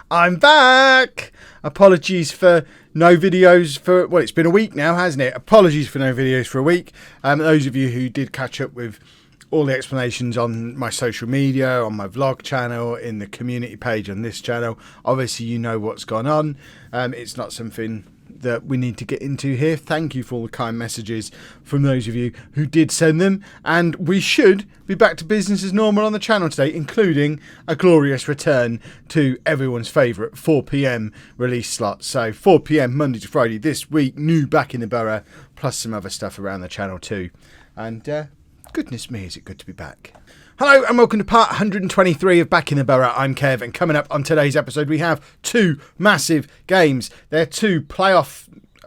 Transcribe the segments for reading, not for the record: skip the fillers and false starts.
I'm back! Apologies for no videos for, well, it's been a week now, hasn't it? Apologies for no videos for a week. Those of you who did catch up with all the explanations on my social media, on my vlog channel, in the community page on this channel, obviously you know what's gone on. It's not something that we need to get into here. Thank you for all the kind messages from those of you who did send them, and we should be back to business as normal on the channel today, including a glorious return to everyone's favourite 4 PM release slot. So 4 PM Monday to Friday this week, new Backing the Boro, plus some other stuff around the channel too. And goodness me, is it good to be back. Hello and welcome to part 123 of Backing the Boro. I'm Kev, and coming up on today's episode we have two massive games. They're two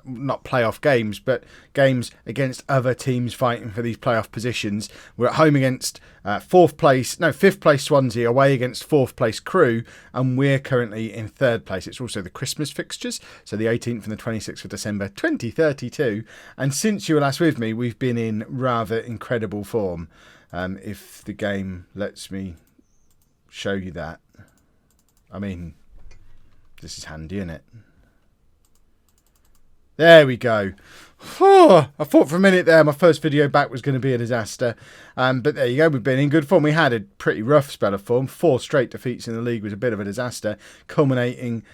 not playoff games, but games against other teams fighting for these playoff positions. We're at home against 5th place Swansea, away against 4th place Crewe, and we're currently in 3rd place. It's also the Christmas fixtures, so the 18th and the 26th of December 2032. And since you were last with me, we've been in rather incredible form. If the game lets me show you that. I mean, this is handy, isn't it? There we go. I thought for a minute there my first video back was going to be a disaster. But there you go, we've been in good form. We had a pretty rough spell of form. 4 straight defeats in the league was a bit of a disaster, culminating...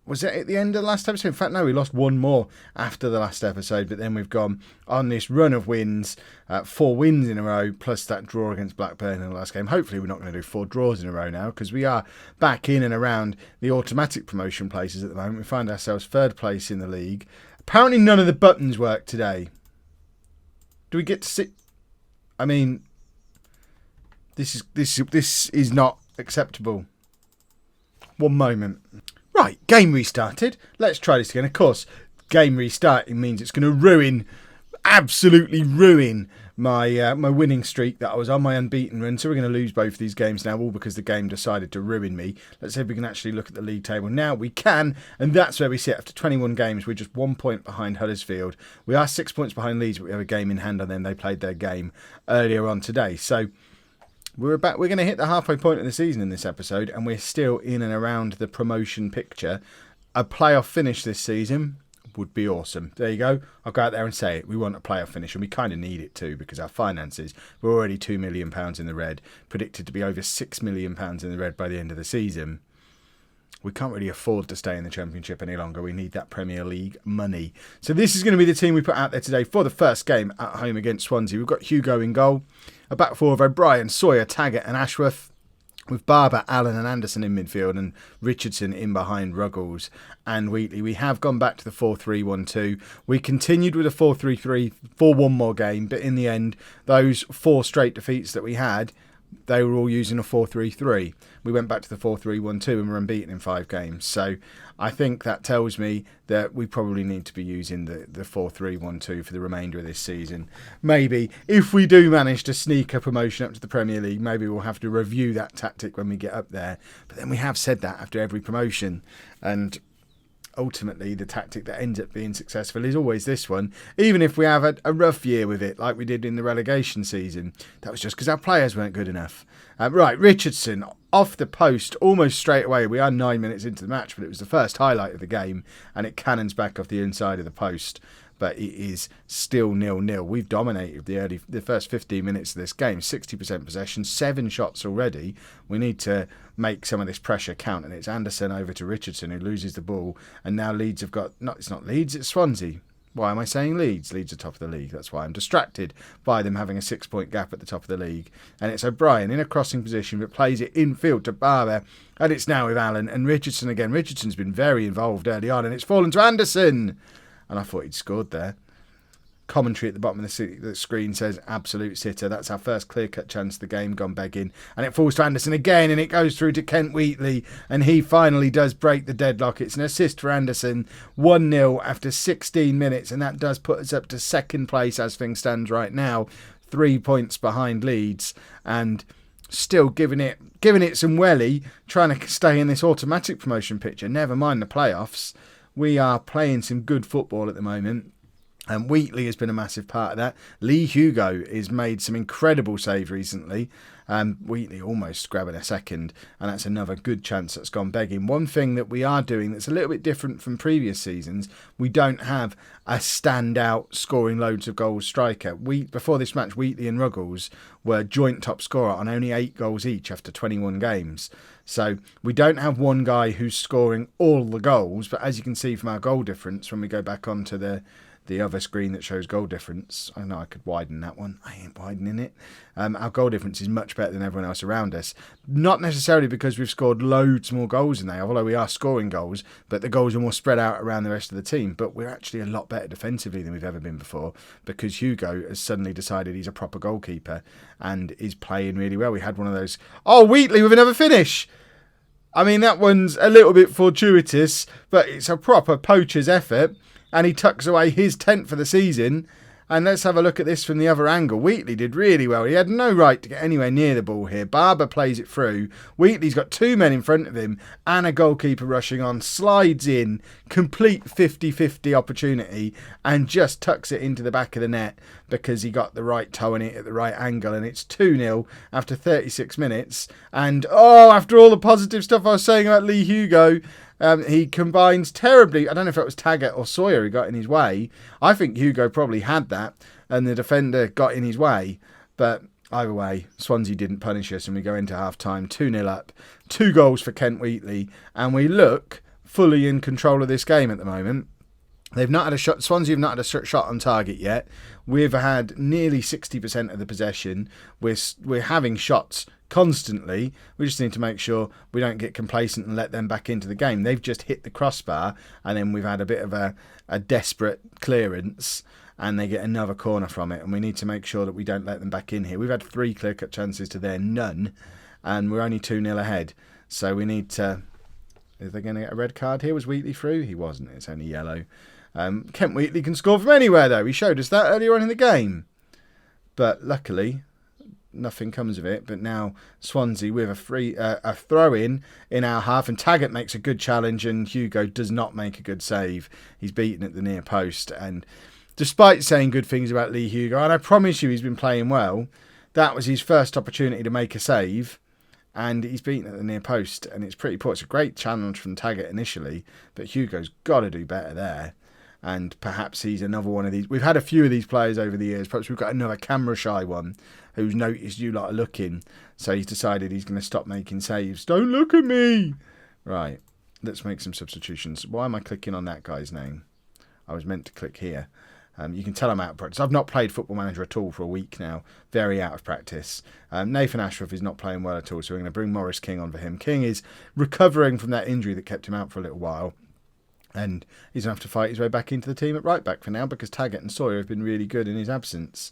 Was it at the end of the last episode? In fact, no, we lost one more after the last episode, but then we've gone on this run of wins, 4 wins in a row, plus that draw against Blackburn in the last game. Hopefully we're not going to do 4 draws in a row now, because we are back in and around the automatic promotion places at the moment. We find ourselves 3rd place in the league. Apparently none of the buttons work today. Do we get to sit? I mean, this is not acceptable. One moment. Right, game restarted. Let's try this again. Of course, game restarting means it's going to absolutely ruin my my winning streak that I was on, my unbeaten run. So we're going to lose both of these games now, all because the game decided to ruin me. Let's see if we can actually look at the league table. Now we can, and that's where we sit. After 21 games, we're just 1 point behind Huddersfield. We are 6 points behind Leeds, but we have a game in hand on them. They played their game earlier on today. So we're going to hit the halfway point of the season in this episode, and we're still in and around the promotion picture. A playoff finish this season would be awesome. There you go. I'll go out there and say it. We want a playoff finish, and we kind of need it too, because our finances, we're already £2 million in the red, predicted to be over £6 million in the red by the end of the season. We can't really afford to stay in the Championship any longer. We need that Premier League money. So this is going to be the team we put out there today for the first game at home against Swansea. We've got Hugo in goal. A back four of O'Brien, Sawyer, Taggart and Ashworth, with Barber, Allen and Anderson in midfield, and Richardson in behind Ruggles and Wheatley. We have gone back to the 4-3-1-2. We continued with a 4-3-3 for one more game, but in the end, those 4 straight defeats that we had, they were all using a 4-3-3. We went back to the 4-3-1-2 and were unbeaten in 5 games. So I think that tells me that we probably need to be using the 4-3-1-2 for the remainder of this season. Maybe if we do manage to sneak a promotion up to the Premier League, maybe we'll have to review that tactic when we get up there. But then we have said that after every promotion, and ultimately the tactic that ends up being successful is always this one. Even if we have a rough year with it, like we did in the relegation season, that was just because our players weren't good enough. Right, Richardson off the post almost straight away. We are 9 minutes into the match, but it was the first highlight of the game, and it cannons back off the inside of the post. But it is still 0-0. We've dominated the first 15 minutes of this game. 60% possession, 7 shots already. We need to make some of this pressure count. And it's Anderson over to Richardson, who loses the ball. And now Leeds have got... It's not Leeds, it's Swansea. Why am I saying Leeds? Leeds are top of the league. That's why I'm distracted by them having a 6-point gap at the top of the league. And it's O'Brien in a crossing position, but plays it infield to Barber. And it's now with Allen and Richardson again. Richardson's been very involved early on, and it's fallen to Anderson. And I thought he'd scored there. Commentary at the bottom of the screen says absolute sitter. That's our first clear-cut chance of the game gone begging. And it falls to Anderson again, and it goes through to Kent Wheatley. And he finally does break the deadlock. It's an assist for Anderson. 1-0 after 16 minutes. And that does put us up to 2nd place as things stand right now. 3 points behind Leeds. And still giving it some welly, trying to stay in this automatic promotion picture. Never mind the playoffs. We are playing some good football at the moment. And Wheatley has been a massive part of that. Lee Hugo has made some incredible saves recently. Wheatley almost grabbing a second, and that's another good chance that's gone begging. One thing that we are doing that's a little bit different from previous seasons, we don't have a standout scoring loads of goals striker. Before this match, Wheatley and Ruggles were joint top scorer on only 8 goals each after 21 games. So we don't have one guy who's scoring all the goals, but as you can see from our goal difference, when we go back onto the other screen that shows goal difference, I know I could widen that one, I ain't widening it. Our goal difference is much better than everyone else around us. Not necessarily because we've scored loads more goals than they have, although we are scoring goals, but the goals are more spread out around the rest of the team. But we're actually a lot better defensively than we've ever been before, because Hugo has suddenly decided he's a proper goalkeeper and is playing really well. We had one of those, Wheatley with another finish! I mean, that one's a little bit fortuitous, but it's a proper poacher's effort, and he tucks away his 10th for the season. And let's have a look at this from the other angle. Wheatley did really well. He had no right to get anywhere near the ball here. Barber plays it through. Wheatley's got 2 men in front of him and a goalkeeper rushing on. Slides in, complete 50-50 opportunity, and just tucks it into the back of the net because he got the right toe in it at the right angle. And it's 2-0 after 36 minutes. And, after all the positive stuff I was saying about Lee Hugo, he combines terribly. I don't know if it was Taggart or Sawyer who got in his way. I think Hugo probably had that and the defender got in his way. But either way, Swansea didn't punish us and we go into half-time 2-0 up. 2 goals for Kent Wheatley, and we look fully in control of this game at the moment. They've not had a shot. Swansea have not had a shot on target yet. We've had nearly 60% of the possession. We're having shots constantly. We just need to make sure we don't get complacent and let them back into the game. They've just hit the crossbar, and then we've had a bit of a desperate clearance, and they get another corner from it. And we need to make sure that we don't let them back in here. We've had 3 clear-cut chances to their none, and we're only 2-0 ahead. So we need to... Is they going to get a red card here? Was Wheatley through? He wasn't. It's only yellow. Kent Wheatley can score from anywhere, though. He showed us that earlier on in the game. But luckily, nothing comes of it. But now Swansea with a throw-in our half, and Taggart makes a good challenge, and Hugo does not make a good save. He's beaten at the near post. And despite saying good things about Lee Hugo, and I promise you he's been playing well, that was his first opportunity to make a save. And he's beaten at the near post, and it's pretty poor. It's a great challenge from Taggart initially, but Hugo's got to do better there. And perhaps he's another one of these. We've had a few of these players over the years. Perhaps we've got another camera-shy one who's noticed you lot are looking. So he's decided he's going to stop making saves. Don't look at me! Right, let's make some substitutions. Why am I clicking on that guy's name? I was meant to click here. You can tell I'm out of practice. I've not played Football Manager at all for a week now. Very out of practice. Nathan Ashworth is not playing well at all, so we're going to bring Morris King on for him. King is recovering from that injury that kept him out for a little while. And he's going to have to fight his way back into the team at right back for now, because Taggart and Sawyer have been really good in his absence.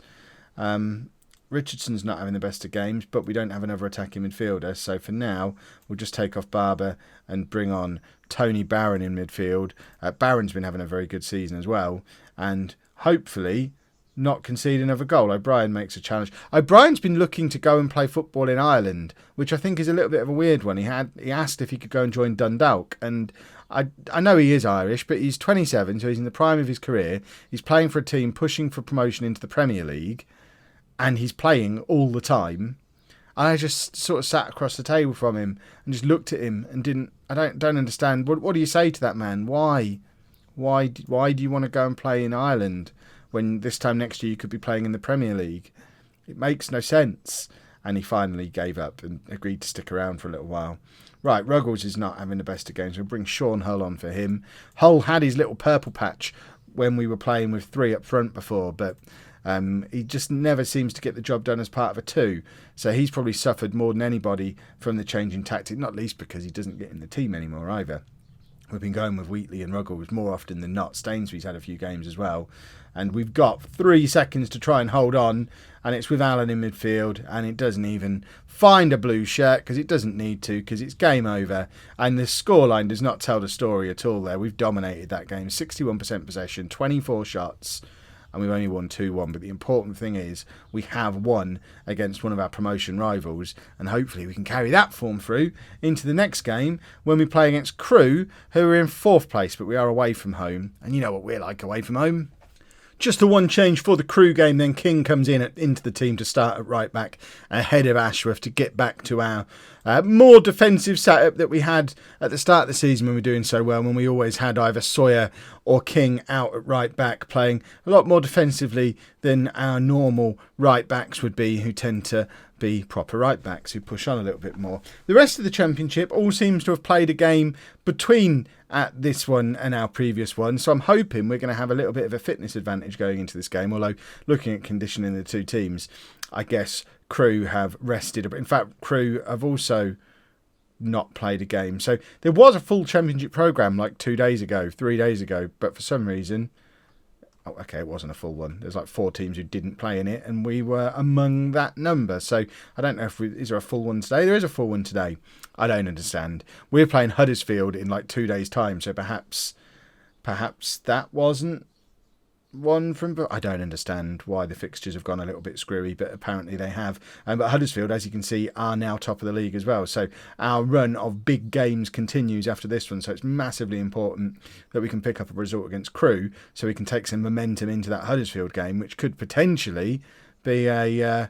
Richardson's not having the best of games, but we don't have another attacking midfielder. So for now, we'll just take off Barber and bring on Tony Barron in midfield. Barron's been having a very good season as well. And hopefully not concede another goal. O'Brien makes a challenge. O'Brien's been looking to go and play football in Ireland, which I think is a little bit of a weird one. He asked if he could go and join Dundalk, and I know he is Irish, but he's 27, so he's in the prime of his career. He's playing for a team pushing for promotion into the Premier League, and he's playing all the time. And I just sort of sat across the table from him and just looked at him and I don't understand. What do you say to that man? Why do you want to go and play in Ireland when this time next year you could be playing in the Premier League? It makes no sense. And he finally gave up and agreed to stick around for a little while. Right, Ruggles is not having the best of games. We'll bring Sean Hull on for him. Hull had his little purple patch when we were playing with 3 up front before, but he just never seems to get the job done as part of a 2. So he's probably suffered more than anybody from the change in tactic, not least because he doesn't get in the team anymore either. We've been going with Wheatley and Ruggles more often than not. Stainsbury's had a few games as well. And we've got 3 seconds to try and hold on. And it's with Allen in midfield. And it doesn't even find a blue shirt because it doesn't need to, because it's game over. And the scoreline does not tell the story at all there. We've dominated that game. 61% possession, 24 shots. And we've only won 2-1. But the important thing is we have won against one of our promotion rivals. And hopefully we can carry that form through into the next game when we play against Crewe, who are in 4th place. But we are away from home. And you know what we're like away from home. Just the one change for the Crewe game, then King comes into the team to start at right back ahead of Ashworth to get back to our more defensive setup that we had at the start of the season when we were doing so well, when we always had either Sawyer or King out at right back, playing a lot more defensively than our normal right backs would be, who tend to be proper right backs who push on a little bit more. The rest of the Championship all seems to have played a game between at this one and our previous one, so I'm hoping we're going to have a little bit of a fitness advantage going into this game, although looking at conditioning the two teams, I guess Crewe have rested. In fact, Crewe have also not played a game. So there was a full Championship programme like 3 days ago, but for some reason, it wasn't a full one. There's like 4 teams who didn't play in it, and we were among that number. So I don't know is there a full one today? There is a full one today. I don't understand. We're playing Huddersfield in like 2 days' time, so perhaps that wasn't one from... I don't understand why the fixtures have gone a little bit screwy, but apparently they have. But Huddersfield, as you can see, are now top of the league as well. So our run of big games continues after this one. So it's massively important that we can pick up a result against Crewe so we can take some momentum into that Huddersfield game, which could potentially be a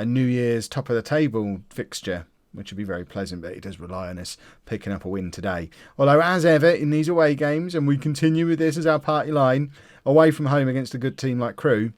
New Year's top of the table fixture, which would be very pleasant, but it does rely on us picking up a win today. Although, as ever, in these away games, and we continue with this as our party line, away from home against a good team like Crewe,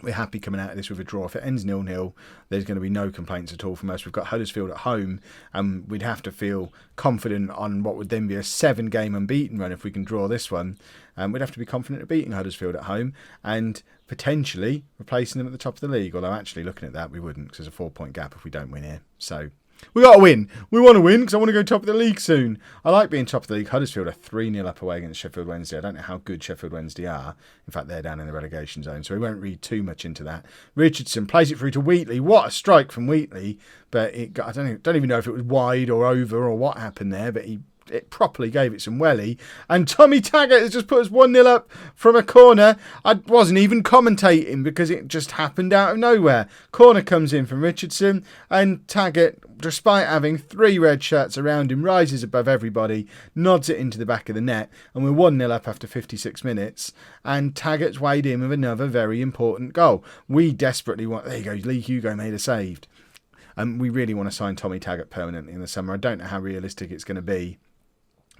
we're happy coming out of this with a draw. If it ends 0-0, there's going to be no complaints at all from us. We've got Huddersfield at home, and we'd have to feel confident on what would then be a 7-game unbeaten run if we can draw this one. We'd have to be confident of beating Huddersfield at home and potentially replacing them at the top of the league. Although, actually, looking at that, we wouldn't, because there's a 4-point gap if we don't win here. So we got to win. We want to win because I want to go top of the league soon. I like being top of the league. Huddersfield are 3-0 up away against Sheffield Wednesday. I don't know how good Sheffield Wednesday are. In fact, they're down in the relegation zone, so we won't read too much into that. Richardson plays it through to Wheatley. What a strike from Wheatley. But I don't even know if it was wide or over or what happened there, but it properly gave it some welly. And Tommy Taggart has just put us 1-0 up from a corner. I wasn't even commentating because it just happened out of nowhere. Corner comes in from Richardson, and Taggart, despite having 3 red shirts around him, rises above everybody, nods it into the back of the net, and we're 1-0 up after 56 minutes, and Taggart's weighed in with another very important goal. We desperately want... There you go, Lee Hugo made a save. We really want to sign Tommy Taggart permanently in the summer. I don't know how realistic it's going to be,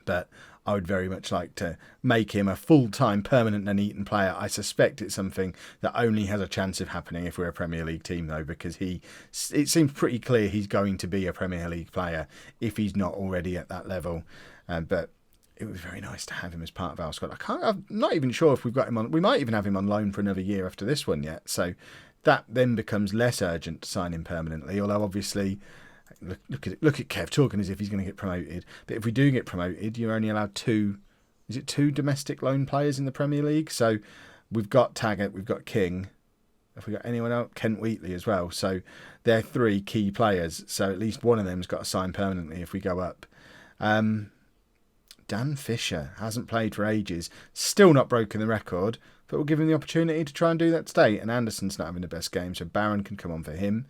but I would very much like to make him a full-time permanent Nuneaton player. I suspect it's something that only has a chance of happening if we're a Premier League team, though, because it seems pretty clear he's going to be a Premier League player if he's not already at that level. But it was very nice to have him as part of our squad. I'm not even sure if we've got him on. We might even have him on loan for another year after this one yet. So that then becomes less urgent to sign him permanently, although obviously... Look at Kev talking as if he's going to get promoted. But if we do get promoted, you're only allowed 2 domestic loan players in the Premier League? So we've got Taggart, we've got King. Have we got anyone else? Kent Wheatley as well. So they're 3 key players. So at least one of them's got to sign permanently if we go up. Dan Fisher hasn't played for ages. Still not broken the record, but we'll give him the opportunity to try and do that today. And Anderson's not having the best game, so Barron can come on for him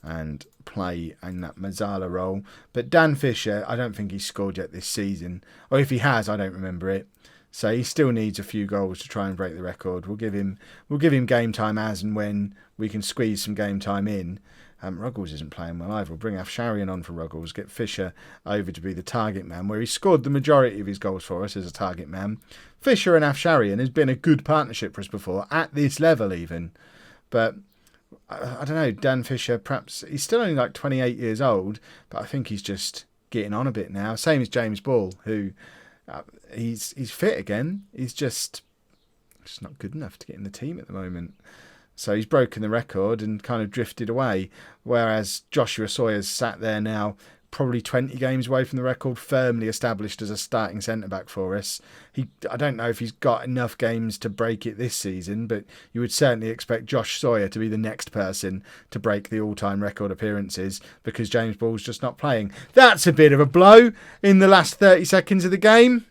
and play in that Mazzala role. But Dan Fisher, I don't think he's scored yet this season. Or if he has, I don't remember it. So he still needs a few goals to try and break the record. We'll give him game time as and when we can squeeze some game time in. Ruggles isn't playing well either. We'll bring Afsharian on for Ruggles, get Fisher over to be the target man, where he scored the majority of his goals for us as a target man. Fisher and Afsharian has been a good partnership for us before, at this level even. But I don't know, Dan Fisher, perhaps he's still only like 28 years old, but I think he's just getting on a bit now. Same as James Ball, who he's fit again. He's just not good enough to get in the team at the moment. So he's broken the record and kind of drifted away. Whereas Joshua Sawyer's sat there now, probably 20 games away from the record, firmly established as a starting centre-back for us. I don't know if he's got enough games to break it this season, but you would certainly expect Josh Sawyer to be the next person to break the all-time record appearances because James Ball's just not playing. That's a bit of a blow in the last 30 seconds of the game.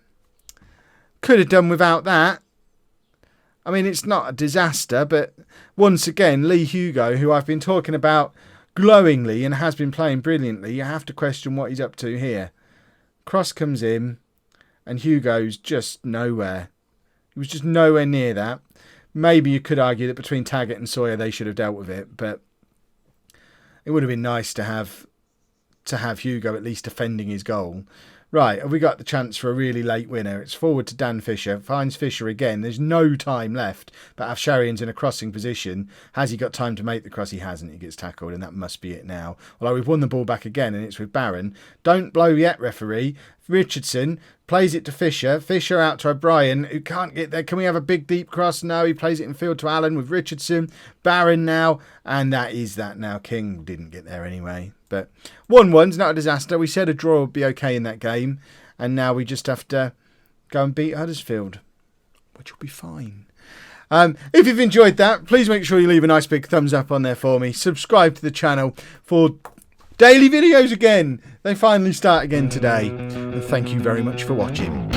Could have done without that. I mean, it's not a disaster, but once again, Lee Hugo, who I've been talking about glowingly and has been playing brilliantly, you have to question what he's up to here. Cross comes in and Hugo's just nowhere. He was just nowhere near that. Maybe you could argue that between Taggart and Sawyer they should have dealt with it, but it would have been nice to have Hugo at least defending his goal. Right, have we got the chance for a really late winner? It's forward to Dan Fisher. Finds Fisher again. There's no time left. But Afsharian's in a crossing position. Has he got time to make the cross? He hasn't. He gets tackled, and that must be it now. Although we've won the ball back again, and it's with Barron. Don't blow yet, referee. Richardson plays it to Fisher. Fisher out to O'Brien, who can't get there. Can we have a big, deep cross? No, he plays it in field to Allen with Richardson. Barron now, and that is that now. King didn't get there anyway. But 1-1's not a disaster. We said a draw would be okay in that game, and now we just have to go and beat Huddersfield, which will be fine. If you've enjoyed that, please make sure you leave a nice big thumbs up on there for me. Subscribe to the channel for daily videos again. They finally start again today. And thank you very much for watching.